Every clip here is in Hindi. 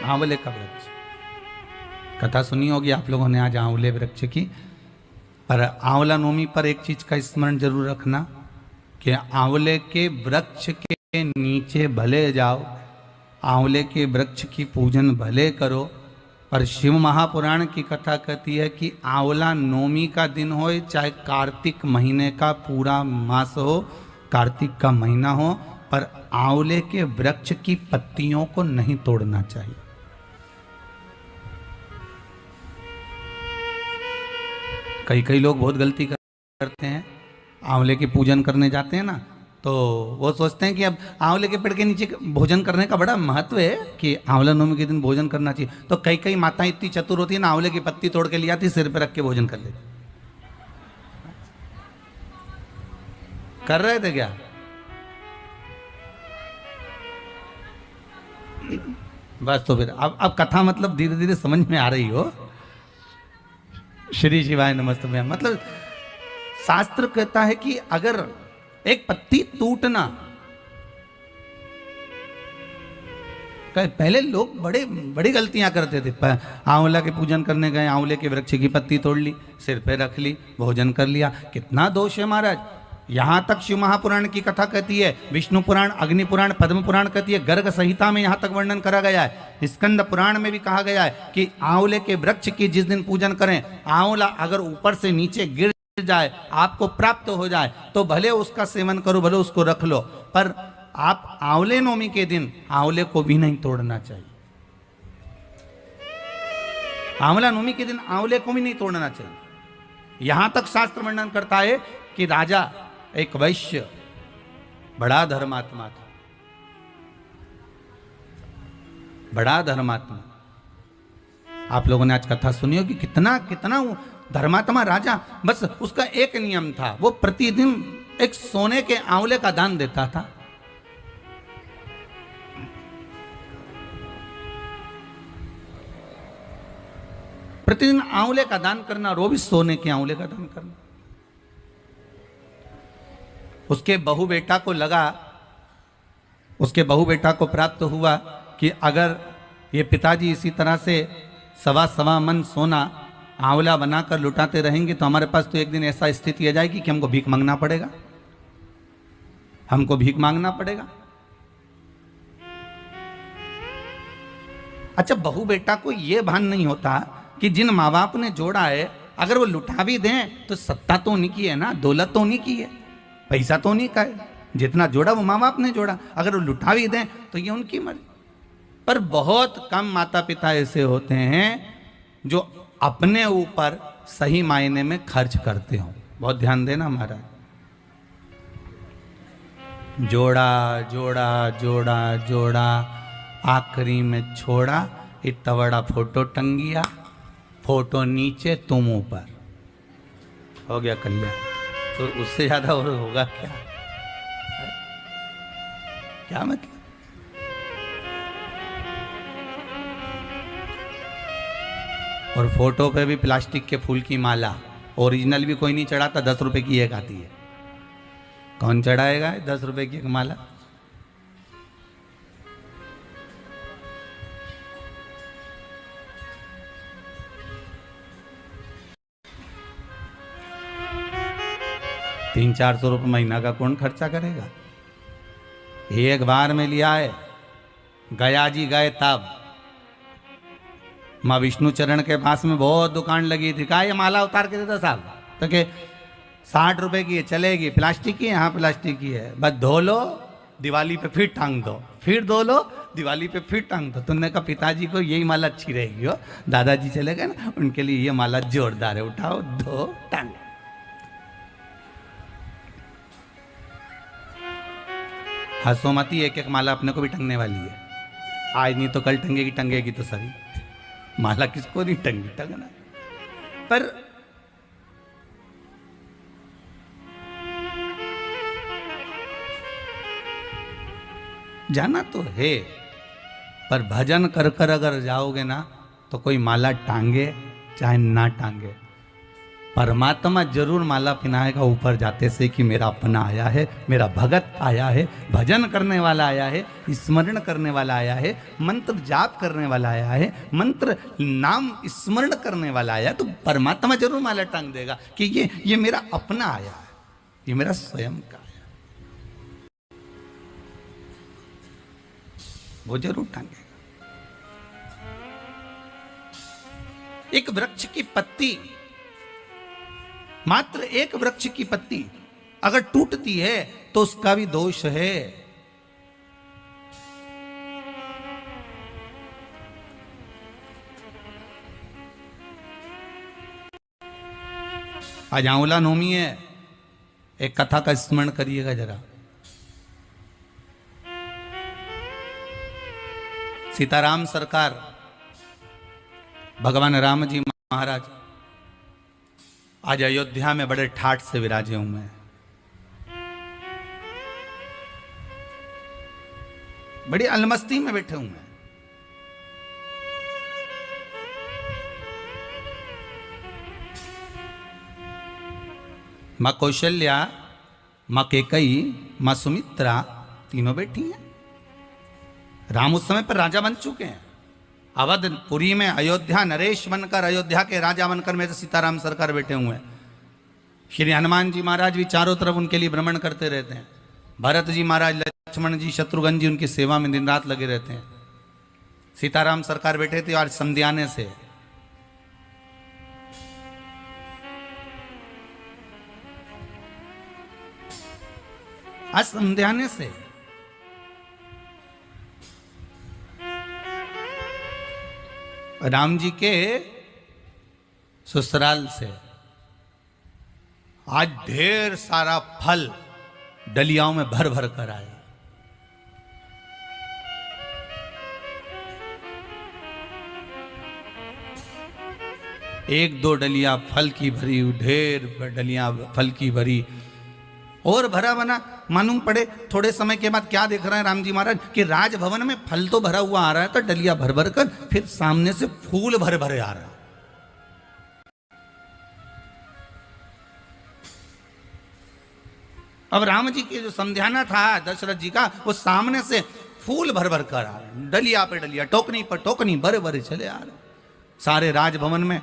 आंवले का वृक्ष, कथा सुनी होगी आप लोगों ने आज आंवले वृक्ष की। पर आंवला नवमी पर एक चीज का स्मरण जरूर रखना कि आंवले के वृक्ष के नीचे भले जाओ, आंवले के वृक्ष की पूजन भले करो, पर शिव महापुराण की कथा कहती है कि आंवला नवमी का दिन हो चाहे कार्तिक महीने का पूरा मास हो, कार्तिक का महीना हो, पर आंवले के वृक्ष की पत्तियों को नहीं तोड़ना चाहिए। कई लोग बहुत गलती करते हैं, आंवले की पूजन करने जाते हैं ना, तो वो सोचते हैं कि अब आंवले के पेड़ के नीचे भोजन करने का बड़ा महत्व है कि आंवला नवमी के दिन भोजन करना चाहिए। तो कई माताएं इतनी चतुर होती है ना, आंवले की पत्ती तोड़ के ले आती, सिर पे रख के भोजन कर लेती। कर रहे थे क्या? बस तो फिर अब कथा मतलब धीरे धीरे समझ में आ रही हो। श्री शिवाय नमस्ते में मतलब शास्त्र कहता है कि अगर एक पत्ती टूटना, पहले लोग बड़ी गलतियां करते थे। आंवला के पूजन करने गए, आंवले के वृक्ष की पत्ती तोड़ ली, सिर पे रख ली, भोजन कर लिया। कितना दोष है महाराज। यहां तक शिव महापुराण की कथा कहती है, विष्णु पुराण, अग्नि पुराण, पद्म पुराण कहती है, गर्ग संहिता में यहां तक वर्णन करा गया है, स्कंद पुराण में भी कहा गया है कि आंवले के वृक्ष की जिस दिन पूजन करें, आंवला अगर ऊपर से नीचे गिर जाए, आपको प्राप्त हो जाए, तो भले उसका सेवन करो, भले उसको रख लो, पर आप आंवले नवमी के दिन आंवले को भी नहीं तोड़ना चाहिए। आंवला नवमी के दिन आंवले को भी नहीं तोड़ना चाहिए। यहां तक शास्त्र वर्णन करता है कि राजा एक वैश्य बड़ा धर्मात्मा था, बड़ा धर्मात्मा। आप लोगों ने आज कथा सुनी होगी, कितना धर्मात्मा राजा। बस उसका एक नियम था, वो प्रतिदिन एक सोने के आंवले का दान देता था। प्रतिदिन आंवले का दान करना, और वो भी सोने के आंवले का दान करना। उसके बहू बेटा को लगा, उसके बहू बेटा को प्राप्त हुआ कि अगर ये पिताजी इसी तरह से सवा मन सोना आंवला बनाकर लुटाते रहेंगे तो हमारे पास तो एक दिन ऐसा स्थिति आ जाएगी कि हमको भीख मांगना पड़ेगा, हमको भीख मांगना पड़ेगा। अच्छा, बहू बेटा को यह भान नहीं होता कि जिन माँ बाप ने जोड़ा है, अगर वो लुटा भी दें तो सत्ता तो उन्हीं की है ना, दौलत तो उन्हीं की है, पैसा तो उन्हीं का है। जितना जोड़ा वो माँ बाप ने जोड़ा, अगर वो लुटा भी दें तो ये उनकी मर्जी। पर बहुत कम माता पिता ऐसे होते हैं जो अपने ऊपर सही मायने में खर्च करते हो। बहुत ध्यान देना महाराज। जोड़ा जोड़ा जोड़ा जोड़ा, आखिरी में छोड़ा, इतना बड़ा फोटो टंगिया, फोटो नीचे तुम ऊपर, हो गया कल्याण। तो उससे ज्यादा और होगा क्या? क्या मतलब? और फोटो पे भी प्लास्टिक के फूल की माला, ओरिजिनल भी कोई नहीं चढ़ाता, 10 रुपए की एक आती है। कौन चढ़ाएगा 10 रुपए की एक माला? तीन 400 रुपये महीना का कौन खर्चा करेगा? एक बार में लिया है, गया जी गए तब माँ विष्णु चरण के पास में बहुत दुकान लगी थी, कहा ये माला उतार के देता साहब, तो के 60 रुपए की है, चलेगी, प्लास्टिक की है, हाँ प्लास्टिक की है, बस धो लो, दिवाली पे फिर टांग दो, फिर धो लो, दिवाली पे फिर टांग दो। तुमने कहा पिताजी को यही माला अच्छी रहेगी हो, दादाजी चले गए ना, उनके लिए ये माला जोरदार है, उठाओ धो टांग। हंसोमती एक एक माला अपने को भी टंगने वाली है, आज नहीं तो कल टंगेगी, टंगेगी तो सही। माला किसको नहीं टंगी, टंगना। पर जाना तो है, पर भजन कर कर अगर जाओगे ना तो कोई माला टांगे चाहे ना टांगे, परमात्मा जरूर माला पहनाएगा ऊपर जाते से कि मेरा अपना आया है, मेरा भगत आया है, भजन करने वाला आया है, स्मरण करने वाला आया है, मंत्र जाप करने वाला आया है, मंत्र नाम स्मरण करने वाला आया है। तो परमात्मा जरूर माला टांग देगा कि ये मेरा अपना आया है, ये मेरा स्वयं का आया, वो जरूर टांगेगा। एक वृक्ष की पत्ती, मात्र एक वृक्ष की पत्ती अगर टूटती है तो उसका भी दोष है। आज आंवला नवमी है, एक कथा का स्मरण करिएगा जरा। सीताराम सरकार, भगवान राम जी महाराज आज अयोध्या में बड़े ठाठ से विराजे हुए हैं, बड़ी अलमस्ती में बैठे हुए हैं। मां कौशल्या, मां कैकेयी, मां सुमित्रा तीनों बैठी हैं। राम उस समय पर राजा बन चुके हैं। अवधपुरी में अयोध्या नरेश बनकर, अयोध्या के राजा बनकर में सीताराम सरकार बैठे हुए हैं। श्री हनुमान जी महाराज भी चारों तरफ उनके लिए भ्रमण करते रहते हैं। भरत जी महाराज, लक्ष्मण जी, शत्रुघ्न जी उनकी सेवा में दिन रात लगे रहते हैं। सीताराम सरकार बैठे थे आज संध्याने से। आज संध्याने से राम जी के ससुराल से आज ढेर सारा फल डलियाओं में भर भर कर आया। एक दो डलिया फल की भरी, ढेर डलिया फल की भरी और भरा बना। मालूम पड़े थोड़े समय के बाद क्या देख रहे हैं राम जी महाराज कि राजभवन में फल तो भरा हुआ आ रहा है, तो डलिया भर भर कर, फिर सामने से फूल भरे भरे आ रहा है। अब राम जी के जो संध्याना था दशरथ जी का, वो सामने से फूल भर भर कर आ रहे हैं, डलिया पे डलिया, टोकनी पर टोकनी भरे भरे चले आ रहे। सारे राजभवन में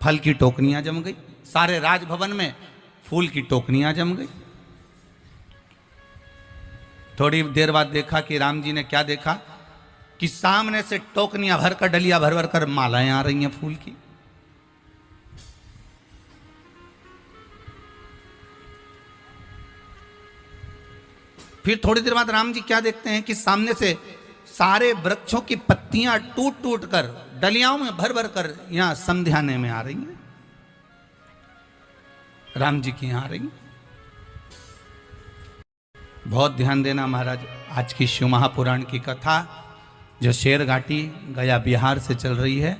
फल की टोकनियां जम गई, सारे राजभवन में फूल की टोकनियां जम गई। थोड़ी देर बाद देखा कि राम जी ने क्या देखा कि सामने से टोकनियां भरकर, डलिया भर भर कर मालाएं आ रही हैं फूल की। फिर थोड़ी देर बाद राम जी क्या देखते हैं कि सामने से सारे वृक्षों की पत्तियां टूट टूट कर डलियाओं में भर भर कर यहां संध्याने में आ रही हैं, राम जी की यहां आ रही हैं। बहुत ध्यान देना महाराज, आज की शिव महापुराण की कथा जो शेर घाटी गया बिहार से चल रही है,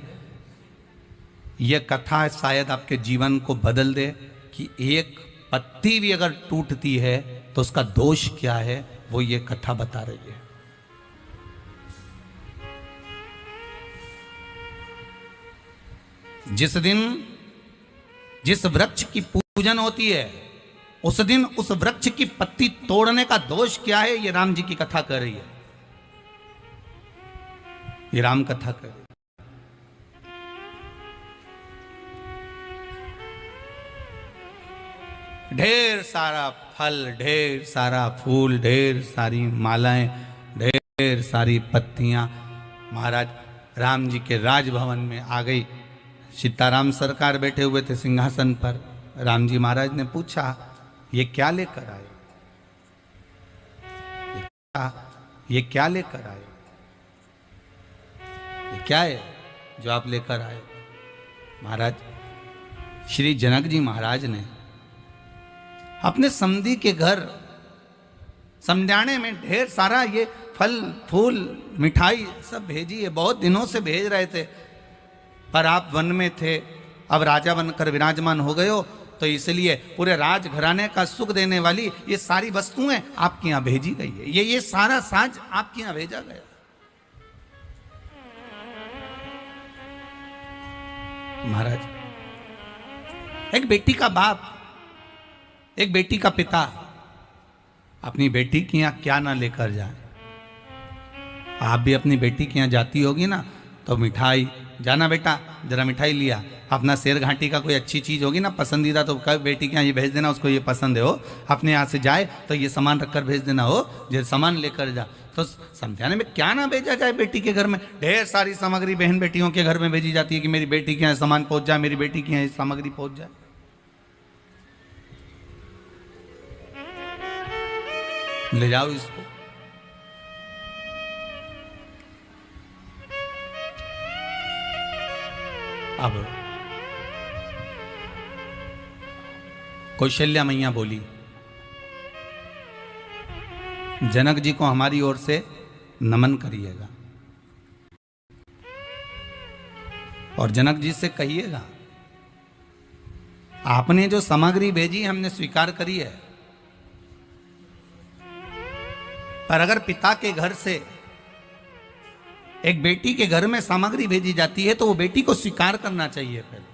यह कथा शायद आपके जीवन को बदल दे कि एक पत्ती भी अगर टूटती है तो उसका दोष क्या है, वो ये कथा बता रही है। जिस दिन जिस वृक्ष की पूजन होती है उस दिन उस वृक्ष की पत्ती तोड़ने का दोष क्या है, ये राम जी की कथा कर रही है, ये राम कथा कर रही है। ढेर सारा फल, ढेर सारा फूल, ढेर सारी मालाएं, ढेर सारी पत्तियां महाराज राम जी के राजभवन में आ गई। सीताराम सरकार बैठे हुए थे सिंहासन पर। राम जी महाराज ने पूछा, ये क्या लेकर आए, ये क्या लेकर आए, ये क्या है जो आप लेकर आए। महाराज श्री जनक जी महाराज ने अपने समधी के घर समझाने में ढेर सारा ये फल फूल मिठाई सब भेजी है। बहुत दिनों से भेज रहे थे, पर आप वन में थे, अब राजा बनकर विराजमान हो गए हो, तो इसलिए पूरे राज घराने का सुख देने वाली ये सारी वस्तुएं आपके यहाँ भेजी गई है। ये सारा साज आपके यहाँ भेजा गया। महाराज एक बेटी का बाप, एक बेटी का पिता अपनी बेटी के यहाँ क्या ना लेकर जाए। आप भी अपनी बेटी के यहाँ जाती होगी ना, तो मिठाई, जाना बेटा जरा मिठाई लिया, अपना शेर घाटी का कोई अच्छी चीज़ होगी ना पसंदीदा, तो कब बेटी के यहाँ ये भेज देना, उसको ये पसंद है हो, अपने यहाँ से जाए तो ये सामान रखकर भेज देना हो, जो सामान लेकर जा। तो समझाने में क्या ना भेजा जाए बेटी के घर में। ढेर सारी सामग्री बहन बेटियों के घर में भेजी जाती है कि मेरी बेटी के यहाँ सामान पहुँच जाए, मेरी बेटी के यहाँ सामग्री पहुँच जाए। ले जाओ इसको। अब कौशल्या मैया बोली, जनक जी को हमारी ओर से नमन करिएगा और जनक जी से कहिएगा आपने जो सामग्री भेजी हमने स्वीकार करी है, पर अगर पिता के घर से एक बेटी के घर में सामग्री भेजी जाती है तो वो बेटी को स्वीकार करना चाहिए पहले।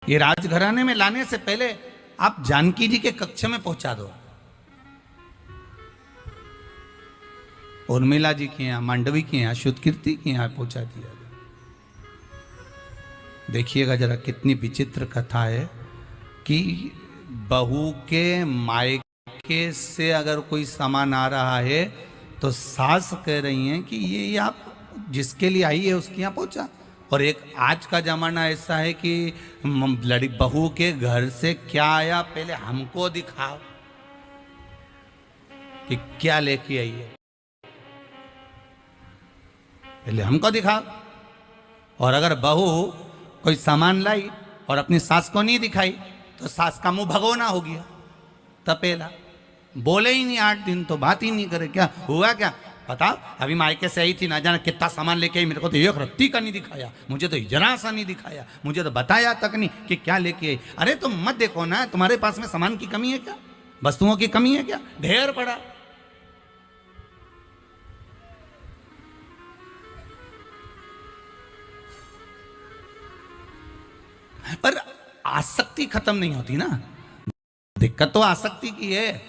ये राजघराने में लाने से पहले आप जानकी जी के कक्ष में पहुंचा दो, उर्मिला जी के यहाँ, मांडवी के यहाँ, शुद्धकीर्ति के यहाँ पहुंचा दिया। देखिएगा जरा कितनी विचित्र कथा है कि बहू के मायके से अगर कोई सामान आ रहा है तो सास कह रही हैं कि ये आप जिसके लिए आई है उसके यहाँ पहुंचा। और एक आज का जमाना ऐसा है कि लड़ी बहू के घर से क्या आया पहले हमको दिखाओ कि क्या लेके आई है, पहले हमको दिखाओ। और अगर बहू कोई सामान लाई और अपनी सास को नहीं दिखाई तो सास का मुंह भगोना हो गया, तपेला, बोले ही नहीं 8 दिन तो बात ही नहीं करे। क्या हुआ, क्या बताओ, अभी मायके से आई थी, ना जाना कितना सामान लेके आई, मेरे को तो एक रत्ती का नहीं दिखाया, मुझे तो जरा सा नहीं दिखाया, मुझे तो बताया तक नहीं कि क्या लेके आई। अरे तुम मत देखो ना, तुम्हारे पास में सामान की कमी है क्या, वस्तुओं की कमी है क्या, ढेर पड़ा। पर आसक्ति खत्म नहीं होती ना, दिक्कत तो आसक्ति की है।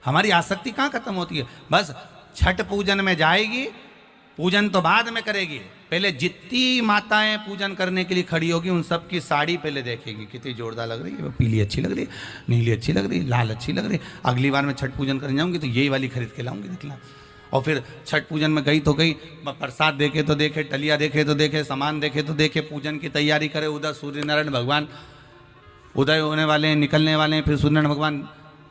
हमारी आसक्ति कहां खत्म होती है, बस छठ पूजन में जाएगी, पूजन तो बाद में करेगी, पहले जितनी माताएं पूजन करने के लिए खड़ी होगी उन सब की साड़ी पहले देखेगी, कितनी जोरदार लग रही है, पीली अच्छी लग रही है, नीली अच्छी लग रही है, लाल अच्छी लग रही है, अगली बार मैं छठ पूजन करने जाऊंगी तो यही वाली खरीद के लाऊंगी, दिखला। और फिर छठ पूजन में गई तो गई, प्रसाद देखे तो देखे, टलिया देखे तो देखे, सामान देखे तो देखे, पूजन की तैयारी करे, उधर सूर्य नारायण भगवान उदय होने वाले हैं, निकलने वाले हैं, फिर सूर्य नारायण भगवान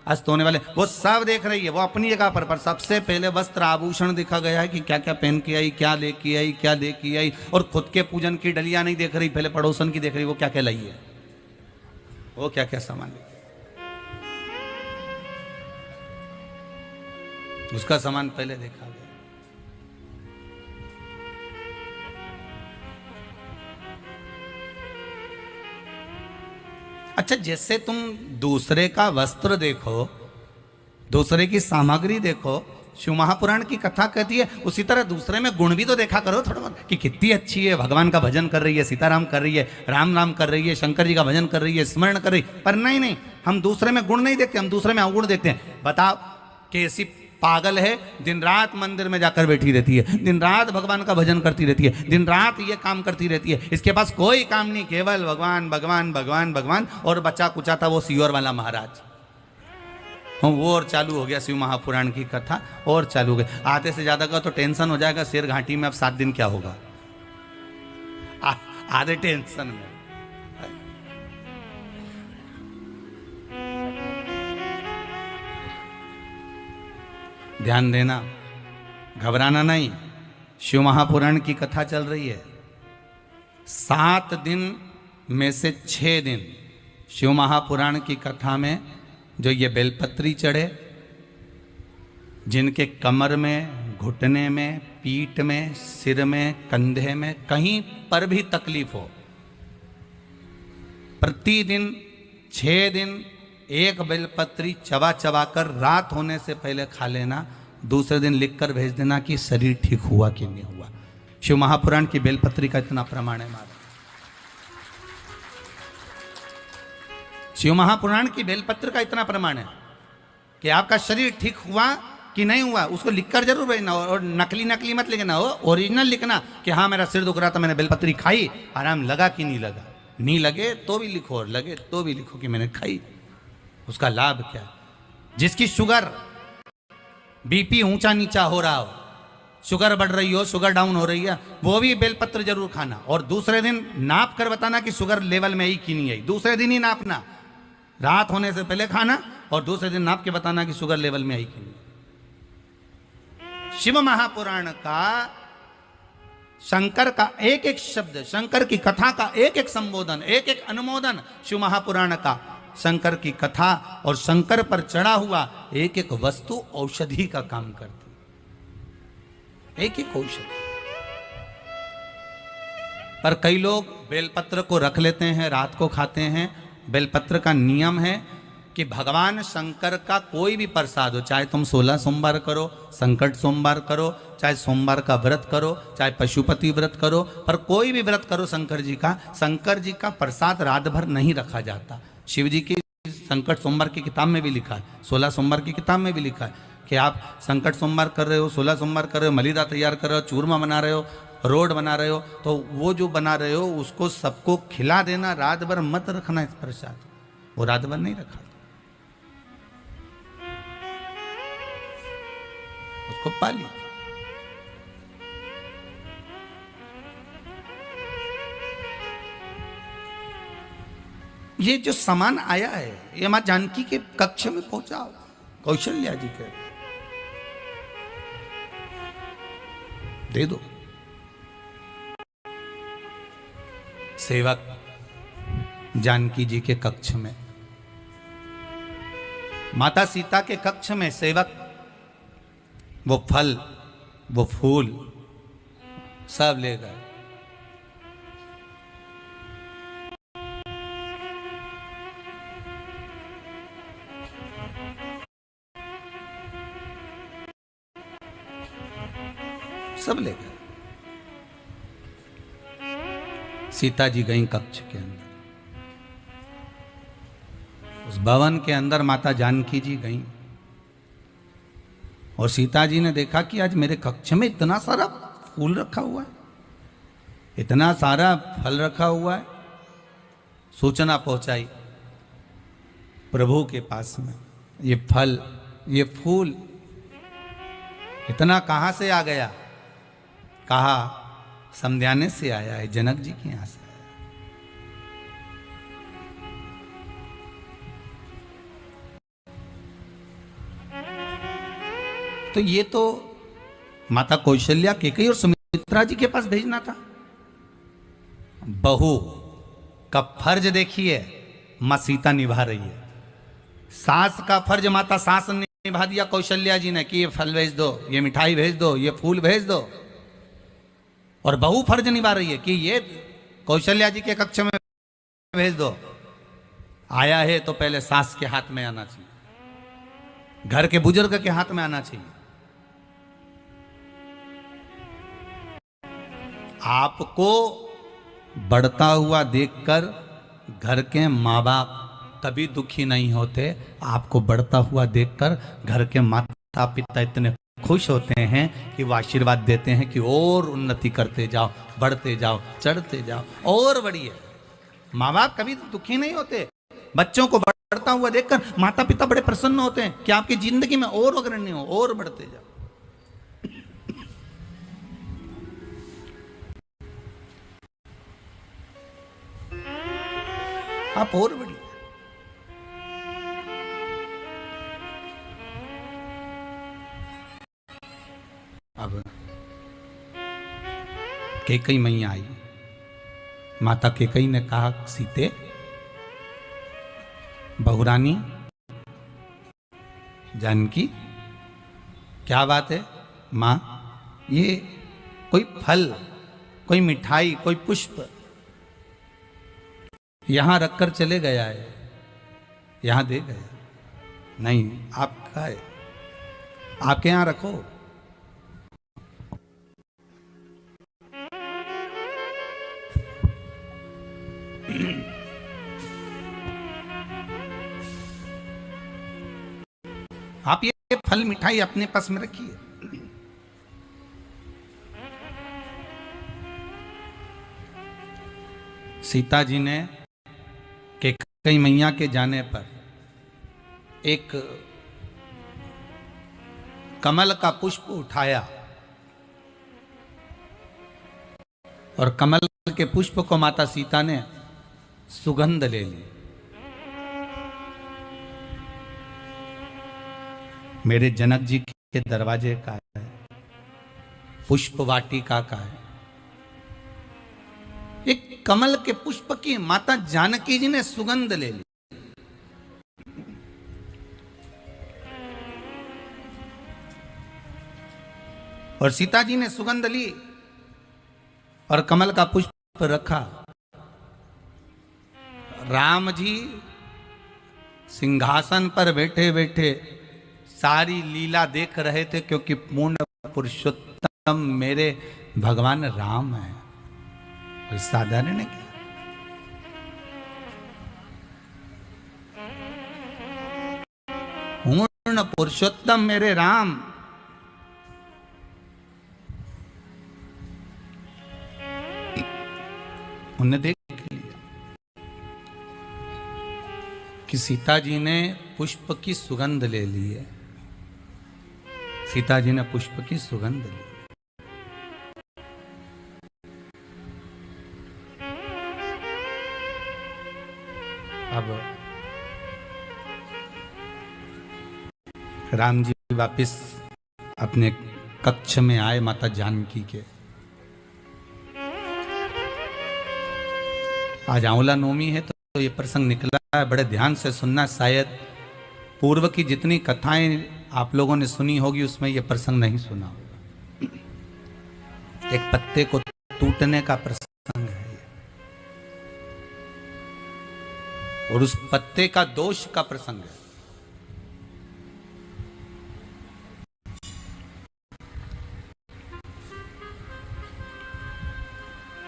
अस्त होने वाले, वो सब देख रही है, वो अपनी जगह पर सबसे पहले वस्त्र आभूषण दिखा गया है कि क्या क्या पहन के आई, क्या लेके आई, क्या लेके आई। और खुद के पूजन की डलिया नहीं देख रही, पहले पड़ोसन की देख रही, वो क्या क्या लाई है, वो क्या क्या सामान लेके, उसका सामान पहले देखा गया। अच्छा, जैसे तुम दूसरे का वस्त्र देखो, दूसरे की सामग्री देखो, शिव महापुराण की कथा कहती है, उसी तरह दूसरे में गुण भी तो देखा करो थोड़ा बहुत कि कितनी अच्छी है, भगवान का भजन कर रही है, सीताराम कर रही है, राम राम कर रही है, शंकर जी का भजन कर रही है, स्मरण कर रही। पर नहीं, हम दूसरे में गुण नहीं देखते, हम दूसरे में अवगुण देखते हैं। बताओ कैसी पागल है, दिन रात मंदिर में जाकर बैठी रहती है, दिन रात भगवान का भजन करती रहती है, दिन रात ये काम करती रहती है, इसके पास कोई काम नहीं, केवल भगवान भगवान भगवान भगवान। और बच्चा कुचा था वो सियोर वाला महाराज, वो और चालू हो गया शिव महापुराण की कथा, और चालू हो गई। आधे से ज्यादा का तो टेंशन हो जाएगा, शेर घाटी में अब 7 दिन क्या होगा, आधे टेंशन में। ध्यान देना, घबराना नहीं, शिव महापुराण की कथा चल रही है। 7 दिन में से 6 दिन शिव महापुराण की कथा में जो ये बेलपत्री चढ़े, जिनके कमर में, घुटने में, पीठ में, सिर में, कंधे में कहीं पर भी तकलीफ हो, प्रतिदिन 6 दिन एक बेलपत्री चबा चबा कर रात होने से पहले खा लेना, दूसरे दिन लिखकर भेज देना कि शरीर ठीक हुआ कि नहीं हुआ। शिव महापुराण की बेलपत्री का इतना प्रमाण है महाराज। शिव महापुराण की बेलपत्र का इतना प्रमाण है कि आपका शरीर ठीक हुआ कि नहीं हुआ, उसको लिखकर जरूर भेजना। और नकली नकली मत लिखना हो, ओरिजिनल लिखना कि हाँ मेरा सिर दुख रहा था, मैंने बेलपत्री खाई, आराम लगा कि नहीं लगा। नहीं लगे तो भी लिखो और लगे तो भी लिखो कि मैंने खाई, उसका लाभ क्या। जिसकी शुगर बीपी ऊंचा नीचा हो रहा हो, शुगर बढ़ रही हो, शुगर डाउन हो रही है, वो भी बेलपत्र जरूर खाना। और दूसरे दिन नाप कर बताना कि शुगर लेवल में आई कि नहीं आई। दूसरे दिन ही नापना, रात होने से पहले खाना और दूसरे दिन नाप के बताना कि शुगर लेवल में आई कि नहीं। शिव महापुराण का, शंकर का एक एक शब्द, शंकर की कथा का एक एक संबोधन, एक एक अनुमोदन शिव महापुराण का, शंकर की कथा और शंकर पर चढ़ा हुआ एक एक वस्तु औषधि का काम करती, एक एक औषधि। पर कई लोग बेलपत्र को रख लेते हैं, रात को खाते हैं। बेलपत्र का नियम है कि भगवान शंकर का कोई भी प्रसाद हो, चाहे तुम 16 सोमवार करो, संकट सोमवार करो, चाहे सोमवार का व्रत करो, चाहे पशुपति व्रत करो, पर कोई भी व्रत करो शंकर जी का प्रसाद रात भर नहीं रखा जाता। शिव जी की संकट सोमवार की किताब में भी लिखा है, 16 सोमवार की किताब में भी लिखा है कि आप संकट सोमवार कर रहे हो, 16 सोमवार कर रहे हो, मलिदा तैयार कर रहे हो, चूरमा बना रहे हो, रोड बना रहे हो, तो वो जो बना रहे हो उसको सबको खिला देना, रात भर मत रखना इस प्रसाद। वो रात भर नहीं रखा, उसको पाली। ये जो सामान आया है ये मां जानकी के कक्ष में पहुंचा, कौशल्या जी के दे दो। सेवक जानकी जी के कक्ष में, माता सीता के कक्ष में सेवक वो फल वो फूल सब ले गए। सब ले गए। सीता जी गई कक्ष के अंदर, उस भवन के अंदर माता जानकी जी गई और सीता जी ने देखा कि आज मेरे कक्ष में इतना सारा फूल रखा हुआ है, इतना सारा फल रखा हुआ है। सूचना पहुंचाई प्रभु के पास में, ये फल ये फूल इतना कहां से आ गया? कहा समध्याने से आया है, जनक जी के यहां से आया। तो ये तो माता कौशल्या, केकई और सुमित्रा जी के पास भेजना था। बहू का फर्ज देखिए मां सीता निभा रही है। सास का फर्ज माता सास ने निभा दिया कौशल्या जी ने कि ये फल भेज दो, ये मिठाई भेज दो, ये फूल भेज दो। और बहू फर्ज निभा रही है कि ये कौशल्या जी के कक्ष में भेज दो। आया है तो पहले सास के हाथ में आना चाहिए, घर के बुजुर्ग के हाथ में आना चाहिए। आपको बढ़ता हुआ देखकर घर के माँ बाप कभी दुखी नहीं होते। आपको बढ़ता हुआ देखकर घर के माता पिता इतने खुश होते हैं कि वो आशीर्वाद देते हैं कि और उन्नति करते जाओ, बढ़ते जाओ, चढ़ते जाओ, और बढ़िए। माँ बाप कभी दुखी नहीं होते। बच्चों को बढ़ता हुआ देखकर माता पिता बड़े प्रसन्न होते हैं कि आपकी जिंदगी में और अग्रणी हो, और बढ़ते जाओ। आप और बढ़िए। अब केकई मैया आई। माता केकई ने कहा, सीते बहुरानी जानकी क्या बात है मां, ये कोई फल, कोई मिठाई, कोई पुष्प यहां रखकर चले गया है, यहां दे गए, नहीं आपका है, आपके यहां रखो। आप ये फल मिठाई अपने पास में रखिए। सीता जी ने के कई मैया के जाने पर एक कमल का पुष्प उठाया और कमल के पुष्प को माता सीता ने सुगंध ले ली। मेरे जनक जी के दरवाजे का है, पुष्प वाटिका का है। एक कमल के पुष्प की माता जानकी जी ने सुगंध ले ली। और सीता जी ने सुगंध ली और कमल का पुष्प रखा। राम जी सिंहासन पर बैठे बैठे सारी लीला देख रहे थे, क्योंकि पूर्ण पुरुषोत्तम मेरे भगवान राम है। कोई साधारण है क्या? पूर्ण पुरुषोत्तम मेरे राम। उन्होंने देख लिया कि सीता जी ने पुष्प की सुगंध ले ली है। सीता जी ने पुष्प की सुगंध ली। अब राम जी वापिस अपने कक्ष में आए माता जानकी के। आज आंवला नवमी है तो ये प्रसंग निकला है, बड़े ध्यान से सुनना। शायद पूर्व की जितनी कथाएं आप लोगों ने सुनी होगी उसमें ये प्रसंग नहीं सुना होगा। एक पत्ते को टूटने का प्रसंग है ये, और उस पत्ते का दोष का प्रसंग है।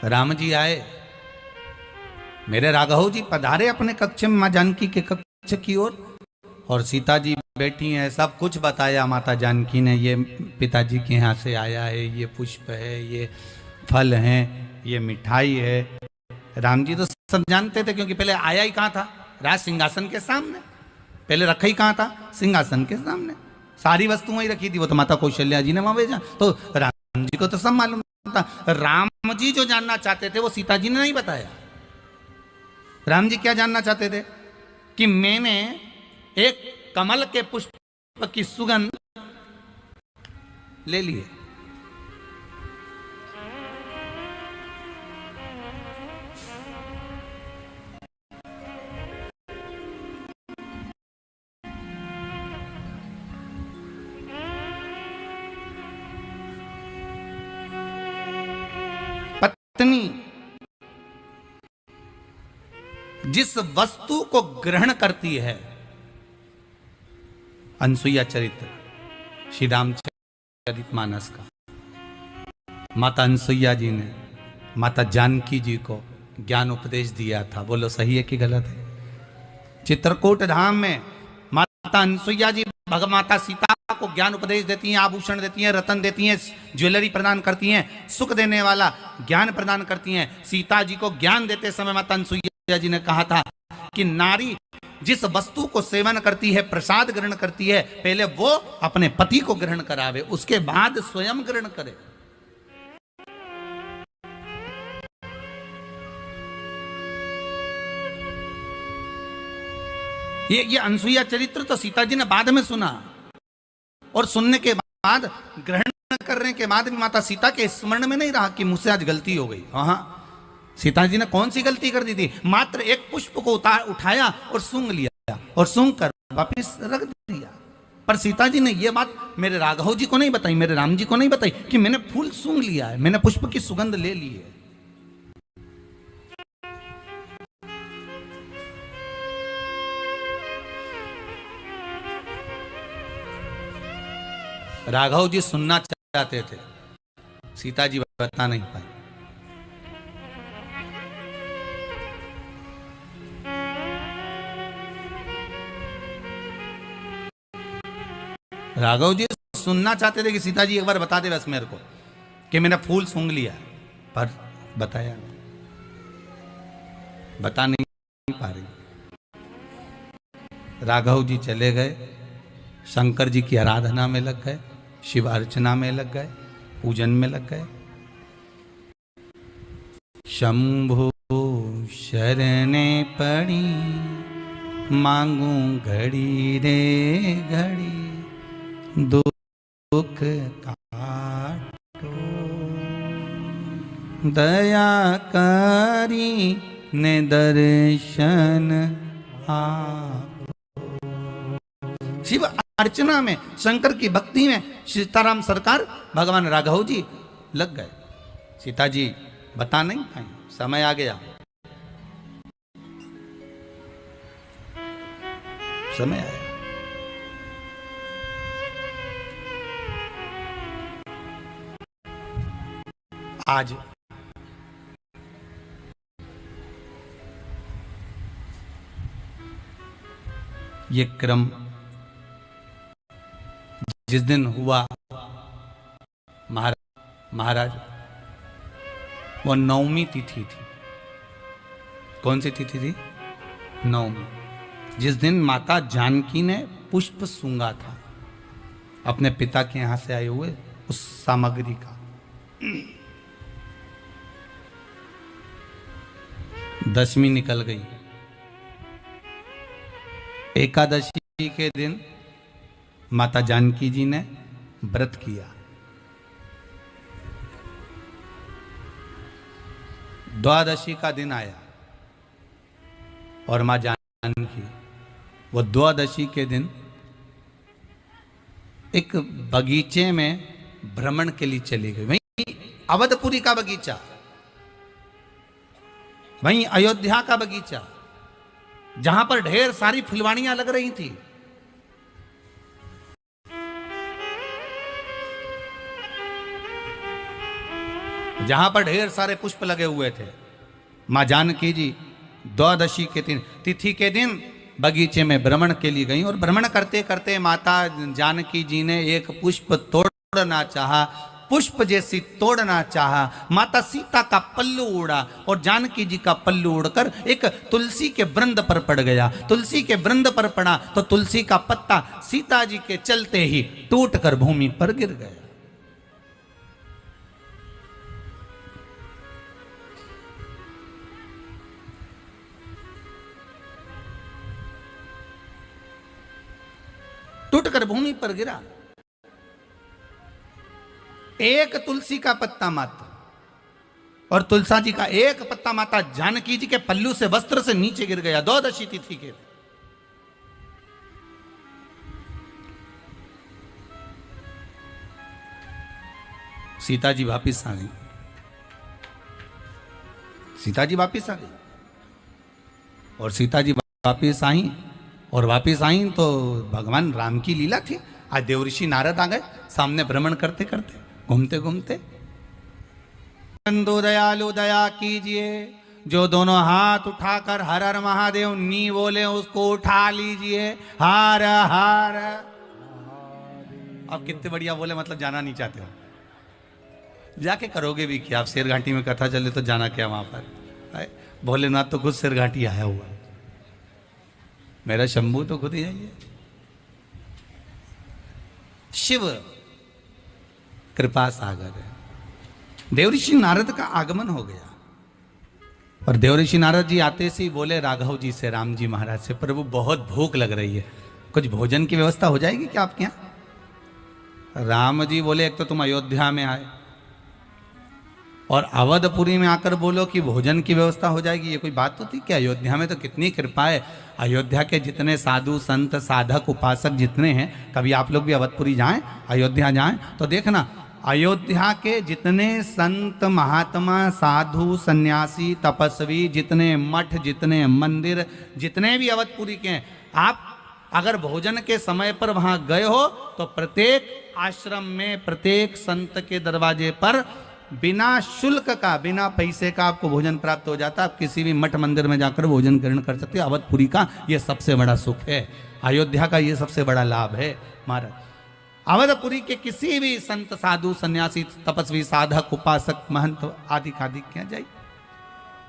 राम जी आए, मेरे राघव जी पधारे अपने कक्ष में, मां जानकी के कक्ष की ओर, और सीता जी बैठी हैं। सब कुछ बताया माता जानकी ने, ये पिताजी के यहाँ से आया है, ये पुष्प है, ये फल हैं, ये मिठाई है। राम जी तो सब जानते थे, क्योंकि पहले आया ही कहाँ था? राज सिंहासन के सामने। पहले रखा ही कहाँ था? सिंहासन के सामने। सारी वस्तुएं ही रखी थी, वो तो माता कौशल्या जी ने वहां भेजा। तो राम जी को तो सब मालूम था। राम जी जो जानना चाहते थे वो सीता जी ने नहीं बताया। राम जी क्या जानना चाहते थे? कि मैंने एक कमल के पुष्प की सुगंध ले ली है। पत्नी जिस वस्तु को ग्रहण करती है, अनसुईया चरित्र श्री रामचरितमानस का, माता अनसुईया जी ने माता जानकी जी को ज्ञान उपदेश दिया था। बोलो सही है कि गलत है? चित्रकूट धाम में माता अनसुईया जी भगमाता सीता को ज्ञान उपदेश देती हैं, आभूषण देती हैं, रतन देती हैं, ज्वेलरी प्रदान करती हैं, सुख देने वाला ज्ञान प्रदान करती हैं। सीता जी को ज्ञान देते समय माता अनसुईया जी ने कहा था कि नारी जिस वस्तु को सेवन करती है, प्रसाद ग्रहण करती है, पहले वो अपने पति को ग्रहण करावे, उसके बाद स्वयं ग्रहण करे। ये अनसुईया चरित्र तो सीता जी ने बाद में सुना, और सुनने के बाद ग्रहण करने के बाद भी माता सीता के स्मरण में नहीं रहा कि मुझसे आज गलती हो गई। हाँ, सीता जी ने कौन सी गलती कर दी थी? मात्र एक पुष्प को उठाया और सूंघ लिया, और सूंघ कर वापिस रख दिया। पर सीता जी ने यह बात मेरे राघव जी को नहीं बताई, मेरे राम जी को नहीं बताई कि मैंने फूल सूंघ लिया है, मैंने पुष्प की सुगंध ले ली है। राघव जी सुनना चाहते थे, सीता जी बता नहीं पाई। राघव जी सुनना चाहते थे कि सीता जी एक बार बता दे बस मेरे को कि मैंने फूल सूंघ लिया, पर बताया नहीं, बता नहीं पा रही। राघव जी चले गए, शंकर जी की आराधना में लग गए, शिव अर्चना में लग गए, पूजन में लग गए। शंभु शरणे पड़ी मांगू घड़ी रे घड़ी, दुख काटो दया करी ने दर्शन आप। शिव अर्चना में, शंकर की भक्ति में सीताराम सरकार भगवान राघव जी लग गए। सीता जी बता नहीं पाई, समय आ गया, समय आया। आज ये क्रम जिस दिन हुआ महाराज वो 9वीं तिथि थी। कौन सी तिथि थी? 9वीं, जिस दिन माता जानकी ने पुष्प सूंघा था अपने पिता के यहां से आए हुए उस सामग्री का। 10वीं निकल गई। एकादशी के दिन माता जानकी जी ने व्रत किया। द्वादशी का दिन आया और मां जानकी वो द्वादशी के दिन एक बगीचे में भ्रमण के लिए चली गई। वहीं अवधपुरी का बगीचा, वहीं अयोध्या का बगीचा, जहां पर ढेर सारी फुलवाड़ियां लग रही थी। जहां पर ढेर सारे पुष्प लगे हुए थे। मां जानकी जी द्वादशी के दिन, तिथि के दिन बगीचे में भ्रमण के लिए गई और भ्रमण करते करते माता जानकी जी ने एक पुष्प तोड़ना चाहा। पुष्प जैसी तोड़ना चाहा, माता सीता का पल्लू उड़ा और जानकी जी का पल्लू उड़कर एक तुलसी के वृंद पर पड़ गया। तुलसी के वृंद पर पड़ा तो तुलसी का पत्ता सीता जी के चलते ही टूटकर भूमि पर गिर गया। टूटकर भूमि पर गिरा। एक तुलसी का पत्ता मात्र, और तुलसा जी का एक पत्ता माता जानकी जी के पल्लू से, वस्त्र से नीचे गिर गया। द्वादशी तिथि के दिन सीता जी वापिस आ गई। सीता जी वापिस आ गई और सीता जी वापिस आई और वापिस आई तो भगवान राम की लीला थी। आज देवऋषि नारद आ गए सामने भ्रमण करते करते, घूमते घूमते। बंधु दयालु दया कीजिए, जो दोनों हाथ उठाकर हर हर महादेव नी बोले उसको उठा लीजिए। हर हर। अब कितने बढ़िया बोले, मतलब जाना नहीं चाहते हो, जाके करोगे भी क्या? आप शेरघाटी में कथा चले तो जाना क्या वहां पर? भोलेनाथ तो खुद शेरघाटी आया हुआ है, मेरा शंभू तो खुद ही जाइए। शिव कृपा सागर है। देवऋषि नारद का आगमन हो गया और देवऋषि नारद जी आते से ही बोले राघव जी से, राम जी महाराज से, प्रभु बहुत भूख लग रही है, कुछ भोजन की व्यवस्था हो जाएगी क्या आपके यहाँ? राम जी बोले, एक तो तुम अयोध्या में आए और अवधपुरी में आकर बोलो कि भोजन की व्यवस्था हो जाएगी, ये कोई बात तो थी क्या? अयोध्या में तो कितनी कृपा है। अयोध्या के जितने साधु संत साधक उपासक जितने हैं, कभी आप लोग भी अवधपुरी जाएं, अयोध्या जाएं तो देखना, अयोध्या के जितने संत महात्मा साधु सन्यासी तपस्वी, जितने मठ, जितने मंदिर, जितने भी अवधपुरी के हैं, आप अगर भोजन के समय पर वहां गए हो तो प्रत्येक आश्रम में प्रत्येक संत के दरवाजे पर बिना शुल्क का, बिना पैसे का आपको भोजन प्राप्त हो जाता। आप किसी भी मठ मंदिर में जाकर भोजन ग्रहण कर सकते हैं। अवधपुरी का ये सबसे बड़ा सुख है, अयोध्या का ये सबसे बड़ा लाभ है महाराज। अवधपुरी के किसी भी संत, साधु, सन्यासी, तपस्वी, साधक, उपासक, महंत आदि क्या जाइए।